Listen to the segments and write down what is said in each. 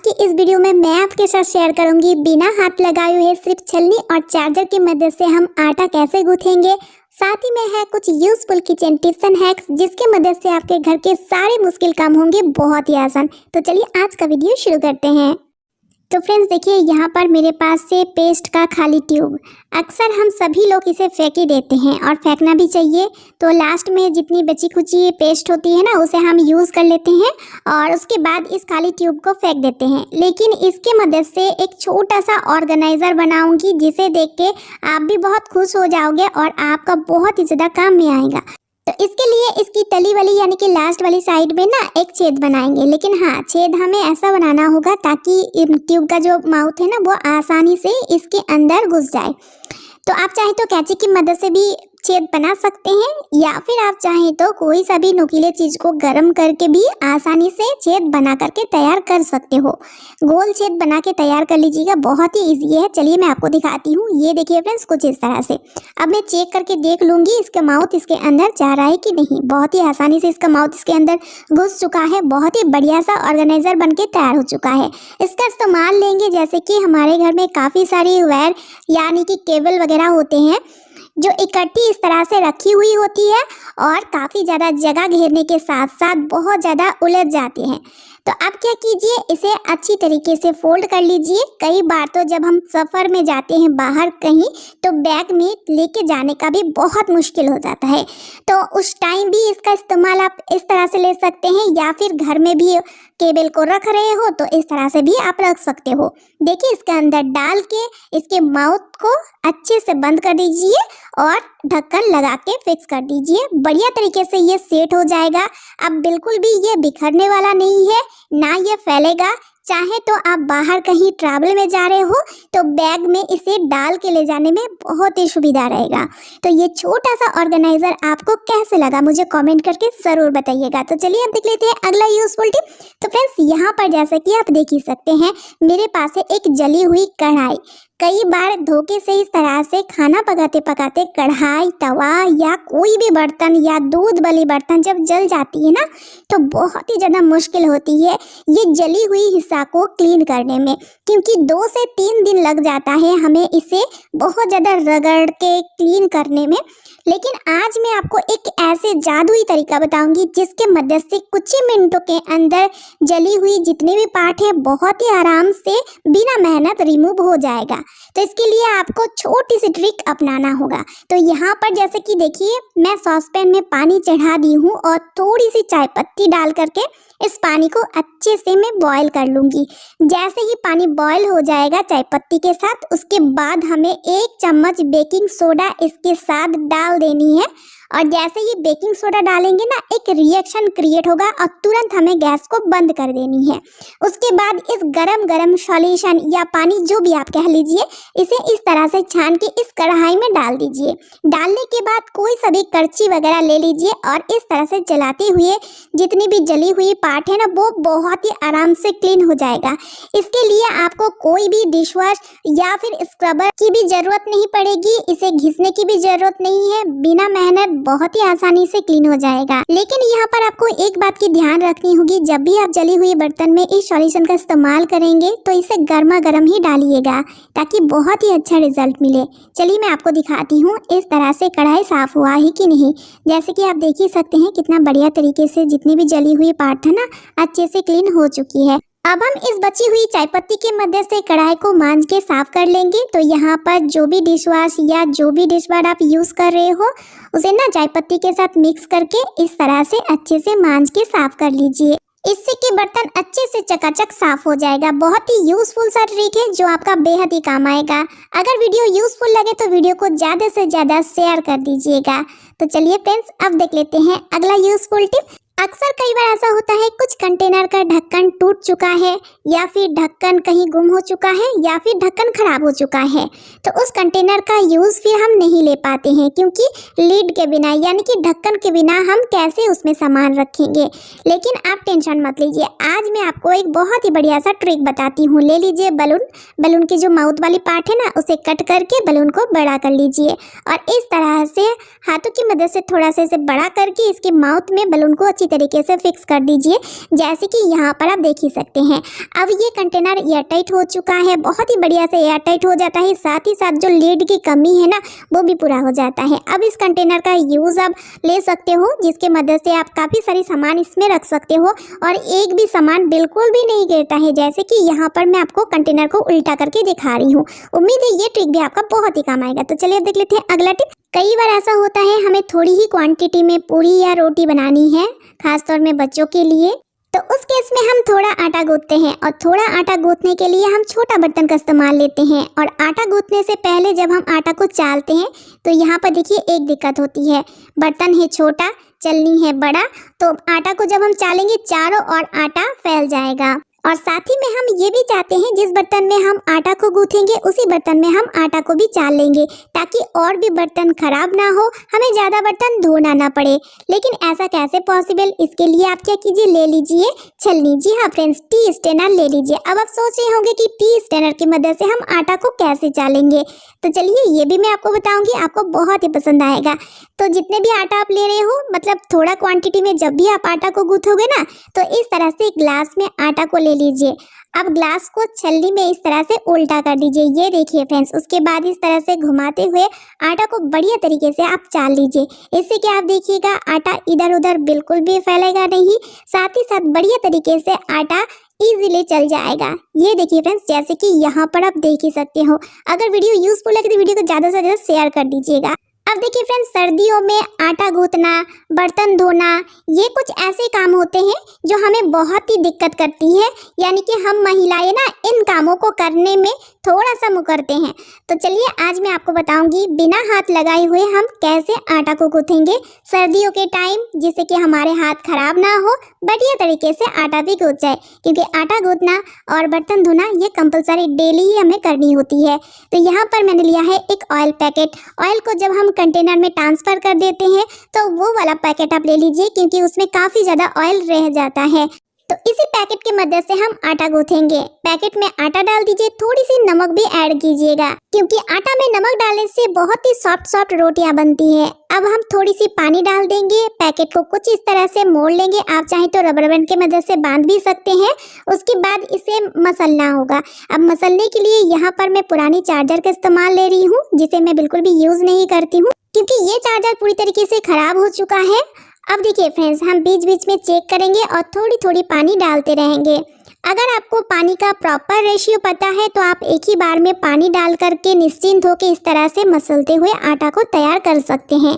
की इस वीडियो में मैं आपके साथ शेयर करूंगी बिना हाथ लगाए हुए सिर्फ छलनी और चार्जर की मदद से हम आटा कैसे गूंथेंगे। साथ ही में है कुछ useful kitchen tips and hacks जिसकी मदद से आपके घर के सारे मुश्किल काम होंगे बहुत ही आसान। तो चलिए आज का वीडियो शुरू करते हैं। तो फ्रेंड्स देखिए, यहाँ पर मेरे पास से पेस्ट का खाली ट्यूब। अक्सर हम सभी लोग इसे फेंक ही देते हैं और फेंकना भी चाहिए। तो लास्ट में जितनी बची खुची पेस्ट होती है ना, उसे हम यूज़ कर लेते हैं और उसके बाद इस खाली ट्यूब को फेंक देते हैं। लेकिन इसके मदद से एक छोटा सा ऑर्गेनाइज़र बनाऊंगी जिसे देख के आप भी बहुत खुश हो जाओगे और आपका बहुत ही ज़्यादा काम में आएगा। तो इसके लिए इसकी तली वाली यानी कि लास्ट वाली साइड में ना एक छेद बनाएंगे। लेकिन हाँ, छेद हमें ऐसा बनाना होगा ताकि ट्यूब का जो माउथ है ना वो आसानी से इसके अंदर घुस जाए। तो आप चाहे तो कैंची की मदद से भी छेद बना सकते हैं या फिर आप चाहें तो कोई सा भी नुकीले चीज़ को गर्म करके भी आसानी से छेद बना करके तैयार कर सकते हो। गोल छेद बना के तैयार कर लीजिएगा, बहुत ही इजी है। चलिए मैं आपको दिखाती हूँ। ये देखिए फ्रेंड्स, कुछ इस तरह से। अब मैं चेक करके देख लूँगी इसका माउथ इसके अंदर जा रहा है कि नहीं। बहुत ही आसानी से इसका माउथ इसके अंदर घुस चुका है। बहुत ही बढ़िया सा ऑर्गेनाइज़र बन के तैयार हो चुका है। इसका इस्तेमाल लेंगे जैसे कि हमारे घर में काफ़ी सारी वायर यानी कि केबल वगैरह होते हैं जो इकट्ठी इस तरह से रखी हुई होती है और काफ़ी ज़्यादा जगह घेरने के साथ साथ बहुत ज़्यादा उलझ जाती हैं। तो आप क्या कीजिए, इसे अच्छी तरीके से फोल्ड कर लीजिए। कई बार तो जब हम सफ़र में जाते हैं बाहर कहीं, तो बैग में लेके जाने का भी बहुत मुश्किल हो जाता है। तो उस टाइम भी इसका इस्तेमाल आप इस तरह से ले सकते हैं या फिर घर में भी केबल को रख रहे हो तो इस तरह से भी आप रख सकते हो। देखिए, इसके अंदर डाल के इसके माउथ को अच्छे से बंद कर दीजिए और ढक्कन लगा के फिक्स कर दीजिए। बढ़िया तरीके से ये सेट हो जाएगा। अब बिल्कुल भी ये बिखरने वाला नहीं है, ना ये फैलेगा। चाहे तो आप बाहर कहीं ट्रैवल में जा रहे हो तो बैग में इसे डाल के ले जाने में बहुत ही सुविधा रहेगा। तो ये छोटा सा ऑर्गेनाइज़र आपको कैसे लगा मुझे कमेंट करके ज़रूर बताइएगा। तो चलिए अब देख लेते हैं अगला यूज़फुल टिप। तो फ्रेंड्स, यहाँ पर जैसा कि आप देख ही सकते हैं मेरे पास है एक जली हुई कढ़ाई। कई बार धोखे से इस तरह से खाना पकाते पकाते कढ़ाई, तवा या कोई भी बर्तन या दूध वाली बर्तन जब जल जाती है ना, तो बहुत ही ज़्यादा मुश्किल होती है ये जली हुई हिस्सा को क्लीन करने में, क्योंकि 2 से 3 दिन लग जाता है हमें इसे बहुत ज़्यादा रगड़ के क्लीन करने में। लेकिन आज मैं आपको एक ऐसे जादुई तरीका बताऊंगी जिसके मदद से कुछ ही मिनटों के अंदर जली हुई जितने भी पार्ट हैं बहुत ही आराम से बिना मेहनत रिमूव हो जाएगा। तो इसके लिए आपको छोटी सी ट्रिक अपनाना होगा। तो यहाँ पर जैसे कि देखिए, मैं सॉसपैन में पानी चढ़ा दी हूँ और थोड़ी सी चाय पत्ती डाल करके इस पानी को अच्छे से मैं बॉईल कर लूँगी। जैसे ही पानी बॉईल हो जाएगा चाय पत्ती के साथ, उसके बाद हमें 1 चम्मच बेकिंग सोडा इसके साथ डाल देनी है। और जैसे ही बेकिंग सोडा डालेंगे ना, एक रिएक्शन क्रिएट होगा और तुरंत हमें गैस को बंद कर देनी है। उसके बाद इस गरम सॉल्यूशन या पानी जो भी आप कह लीजिए, इसे इस तरह से छान के इस कढ़ाई में डाल दीजिए। डालने के बाद कोई सा भी करछी वगैरह ले लीजिए और इस तरह से चलाते हुए जितनी भी जली हुई पार्ट है ना, वो बहुत ही आराम से क्लीन हो जाएगा। इसके लिए आपको कोई भी डिश वॉश या फिर स्क्रबर की भी ज़रूरत नहीं पड़ेगी, इसे घिसने की भी ज़रूरत नहीं है। बिना मेहनत बहुत ही आसानी से क्लीन हो जाएगा। लेकिन यहाँ पर आपको एक बात की ध्यान रखनी होगी, जब भी आप जली हुई बर्तन में इस सॉल्यूशन का इस्तेमाल करेंगे तो इसे गर्मा गर्म ही डालिएगा ताकि बहुत ही अच्छा रिजल्ट मिले। चलिए मैं आपको दिखाती हूँ इस तरह से कढ़ाई साफ हुआ है कि नहीं। जैसे कि आप देख ही सकते हैं कितना बढ़िया तरीके से जितनी भी जली हुई पार्ट है ना, अच्छे से क्लीन हो चुकी है। अब हम इस बची हुई चाय पत्ती की मदद से कढ़ाई को मांज के साफ कर लेंगे। तो यहाँ पर जो भी डिश वॉश या जो भी डिश बार आप यूज़ कर रहे हो उसे ना चाय पत्ती के साथ मिक्स करके इस तरह से अच्छे से मांज के साफ कर लीजिए। इससे कि बर्तन अच्छे से चकाचक साफ हो जाएगा। बहुत ही यूज़फुल सा ट्रिक है जो आपका बेहद ही काम आएगा। अगर वीडियो यूज़फुल लगे तो वीडियो को ज़्यादा से ज़्यादा शेयर कर दीजिएगा। तो चलिए फ्रेंड्स, अब देख लेते हैं अगला यूज़फुल टिप। अक्सर कई बार ऐसा होता है कुछ कंटेनर का ढक्कन टूट चुका है या फिर ढक्कन कहीं गुम हो चुका है या फिर ढक्कन खराब हो चुका है, तो उस कंटेनर का यूज़ फिर हम नहीं ले पाते हैं, क्योंकि लीड के बिना यानी कि ढक्कन के बिना हम कैसे उसमें सामान रखेंगे। लेकिन आप टेंशन मत लीजिए, आज मैं आपको एक बहुत ही बढ़िया सा ट्रिक बताती हूँ। ले लीजिए बलून की जो माउथ वाली पार्ट है ना, उसे कट करके बलून को बड़ा कर लीजिए और इस तरह से हाथों की मदद से थोड़ा सा इसे बड़ा करके इसके माउथ में बलून को अच्छी तरीके से फिक्स कर दीजिए, जैसे कि यहाँ पर आप देख ही सकते हैं। अब ये कंटेनर एयरटाइट हो चुका है, बहुत ही बढ़िया से एयरटाइट हो जाता है, साथ ही साथ जो लीड की कमी है ना वो भी पूरा हो जाता है। अब इस कंटेनर का यूज़ आप ले सकते हो, जिसके मदद से आप काफ़ी सारी सामान इसमें रख सकते हो और एक भी सामान बिल्कुल भी नहीं गिरता है, जैसे कि यहाँ पर मैं आपको कंटेनर को उल्टा करके दिखा रही हूँ। उम्मीद है ये ट्रिक भी आपका बहुत ही काम आएगा। तो चलिए अब देख लेते हैं अगला टिप। कई बार ऐसा होता है हमें थोड़ी ही क्वांटिटी में पूरी या रोटी बनानी है, खासतौर में बच्चों के लिए, तो उस केस में हम थोड़ा आटा गूंथते हैं और थोड़ा आटा गूंथने के लिए हम छोटा बर्तन का इस्तेमाल लेते हैं। और आटा गूंथने से पहले जब हम आटा को चालते हैं तो यहाँ पर देखिए एक दिक्कत होती है, बर्तन है छोटा, चलनी है बड़ा, तो आटा को जब हम चालेंगे चारों ओर आटा फैल जाएगा। और साथ ही में हम ये भी चाहते हैं जिस बर्तन में हम आटा को गूंथेंगे उसी बर्तन में हम आटा को भी चाल लेंगे, ताकि और भी बर्तन खराब ना हो, हमें ज़्यादा बर्तन धोना ना पड़े। लेकिन ऐसा कैसे पॉसिबल, इसके लिए आप क्या कीजिए, ले लीजिए छलनी। जी हाँ फ्रेंड्स, टी स्टेनर ले लीजिए। अब आप सोच रहे होंगे कि टी स्टेनर की मदद से हम आटा को कैसे चालेंगे, तो चलिए ये भी मैं आपको बताऊँगी, आपको बहुत ही पसंद आएगा। तो जितने भी आटा आप ले रहे हो, मतलब थोड़ा क्वांटिटी में जब भी आप आटा को गूंथोगे ना, तो इस तरह से ग्लास में आटा को ले लीजिए। अब ग्लास को छलनी में इस तरह से उल्टा कर दीजिए, ये देखिए फ्रेंड्स। उसके बाद इस तरह से घुमाते हुए आटा को बढ़िया तरीके से आप चाल लीजिए। इससे क्या आप देखिएगा आटा इधर उधर बिल्कुल भी फैलेगा नहीं, साथ ही साथ बढ़िया तरीके से आटा इजीली चल जाएगा। ये देखिए फ्रेंड्स, जैसे कि यहाँ पर आप देख ही सकते हो। अगर वीडियो यूजफुल लगे तो वीडियो को ज़्यादा से ज़्यादा शेयर कर दीजिएगा। अब देखिए फ्रेंड्स, सर्दियों में आटा गूंथना, बर्तन धोना, ये कुछ ऐसे काम होते हैं जो हमें बहुत ही दिक्कत करती है, यानी कि हम महिलाएं ना इन कामों को करने में थोड़ा सा मुकरते हैं। तो चलिए आज मैं आपको बताऊंगी बिना हाथ लगाए हुए हम कैसे आटा को गूंथेंगे सर्दियों के टाइम, जिससे कि हमारे हाथ खराब ना हो, बढ़िया तरीके से आटा भी गूंथ जाए। क्योंकि आटा गूंथना और बर्तन धोना ये कंपलसरी डेली ही हमें करनी होती है। तो यहाँ पर मैंने लिया है एक ऑयल पैकेट। ऑयल को जब हम कंटेनर में ट्रांसफ़र कर देते हैं तो वो वाला पैकेट आप ले लीजिए, क्योंकि उसमें काफ़ी ज़्यादा ऑयल रह जाता है। तो इसी पैकेट की मदद से हम आटा गूंथेंगे। पैकेट में आटा डाल दीजिए, थोड़ी सी नमक भी ऐड कीजिएगा, क्योंकि आटा में नमक डालने से बहुत ही सॉफ्ट रोटियां बनती है। अब हम थोड़ी सी पानी डाल देंगे, पैकेट को कुछ इस तरह से मोड़ लेंगे। आप चाहें तो रबर बैंड की मदद से बांध भी सकते हैं। उसके बाद इसे मसलना होगा। अब मसलने के लिए यहाँ पर मैं पुरानी चार्जर का इस्तेमाल ले रही हूँ, जिसे मैं बिल्कुल भी यूज़ नहीं करती हूँ, क्योंकि ये चार्जर पूरी तरीके से खराब हो चुका है। अब देखिए फ्रेंड्स, हम बीच बीच में चेक करेंगे और थोड़ी थोड़ी पानी डालते रहेंगे। अगर आपको पानी का प्रॉपर रेशियो पता है तो आप एक ही बार में पानी डाल करके निश्चिंत होकर इस तरह से मसलते हुए आटा को तैयार कर सकते हैं।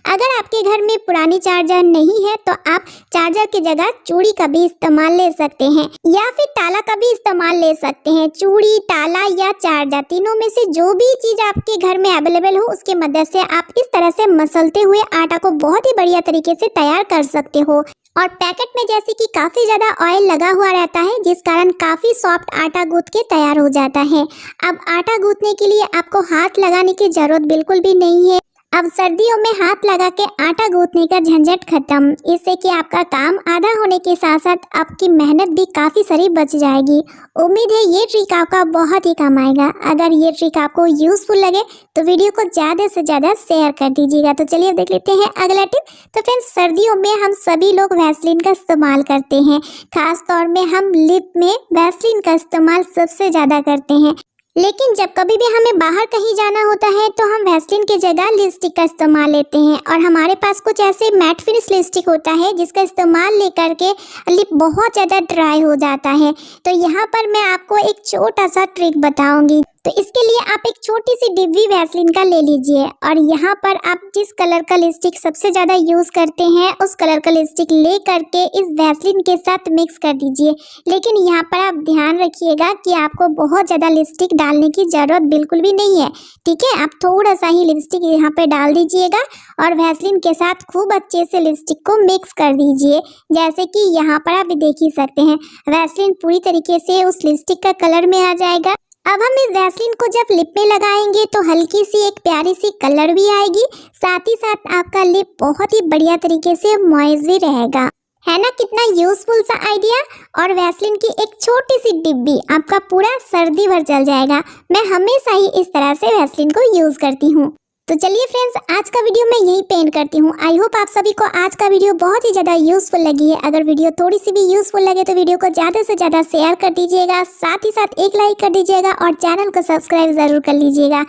अगर आपके घर में पुरानी चार्जर नहीं है तो आप चार्जर की जगह चूड़ी का भी इस्तेमाल ले सकते हैं, या फिर ताला का भी इस्तेमाल ले सकते हैं। चूड़ी, ताला या चार्जर, तीनों में से जो भी चीज़ आपके घर में अवेलेबल हो उसकी मदद से आप इस तरह से मसलते हुए आटा को बहुत ही बढ़िया तरीके से तैयार कर सकते हो। और पैकेट में जैसे कि काफ़ी ज़्यादा ऑयल लगा हुआ रहता है, जिस कारण काफ़ी सॉफ्ट आटा गूंथ के तैयार हो जाता है। अब आटा गूंथने के लिए आपको हाथ लगाने की ज़रूरत बिल्कुल भी नहीं है। अब सर्दियों में हाथ लगा के आटा गूंथने का झंझट खत्म। इससे कि आपका काम आधा होने के साथ साथ आपकी मेहनत भी काफ़ी सारी बच जाएगी। उम्मीद है ये ट्रिक आपका बहुत ही काम आएगा। अगर ये ट्रिक आपको यूज़फुल लगे तो वीडियो को ज़्यादा से ज़्यादा शेयर कर दीजिएगा। तो चलिए अब देख लेते हैं अगला टिप। तो फ्रेंड्स, सर्दियों में हम सभी लोग वैसलीन का इस्तेमाल करते हैं। खास तौर में हम लिप में वैसलीन का इस्तेमाल सबसे ज़्यादा करते हैं। लेकिन जब कभी भी हमें बाहर कहीं जाना होता है तो हम वैसलीन की जगह लिपस्टिक का इस्तेमाल लेते हैं। और हमारे पास कुछ ऐसे मैट फिनिश लिपस्टिक होता है जिसका इस्तेमाल लेकर के लिप बहुत ज़्यादा ड्राई हो जाता है। तो यहाँ पर मैं आपको एक छोटा सा ट्रिक बताऊंगी। तो इसके लिए आप एक छोटी सी डिब्बी वैसलीन का ले लीजिए और यहाँ पर आप जिस कलर का लिपस्टिक सबसे ज़्यादा यूज़ करते हैं उस कलर का लिपस्टिक ले करके इस वैसलीन के साथ मिक्स कर दीजिए। लेकिन यहाँ पर आप ध्यान रखिएगा कि आपको बहुत ज़्यादा लिपस्टिक डालने की ज़रूरत बिल्कुल भी नहीं है, ठीक है। आप थोड़ा सा ही लिपस्टिक यहाँ पर डाल दीजिएगा और वैसलीन के साथ खूब अच्छे से लिपस्टिक को मिक्स कर दीजिए। जैसे कि यहाँ पर आप देख ही सकते हैं, वैसलीन पूरी तरीके से उस लिपस्टिक का कलर में आ जाएगा। अब हम इस वैसलीन को जब लिप में लगाएंगे तो हल्की सी एक प्यारी सी कलर भी आएगी, साथ ही साथ आपका लिप बहुत ही बढ़िया तरीके से मॉइस्ट भी रहेगा। है ना कितना यूजफुल सा आइडिया। और वैसलीन की एक छोटी सी डिब्बी आपका पूरा सर्दी भर चल जाएगा। मैं हमेशा ही इस तरह से वैसलीन को यूज़ करती हूँ। तो चलिए फ्रेंड्स, आज का वीडियो मैं यही पेंट करती हूँ। आई होप आप सभी को आज का वीडियो बहुत ही ज़्यादा यूजफुल लगी है। अगर वीडियो थोड़ी सी भी यूजफुल लगे तो वीडियो को ज़्यादा से ज़्यादा शेयर कर दीजिएगा, साथ ही साथ एक लाइक कर दीजिएगा और चैनल को सब्सक्राइब ज़रूर कर लीजिएगा।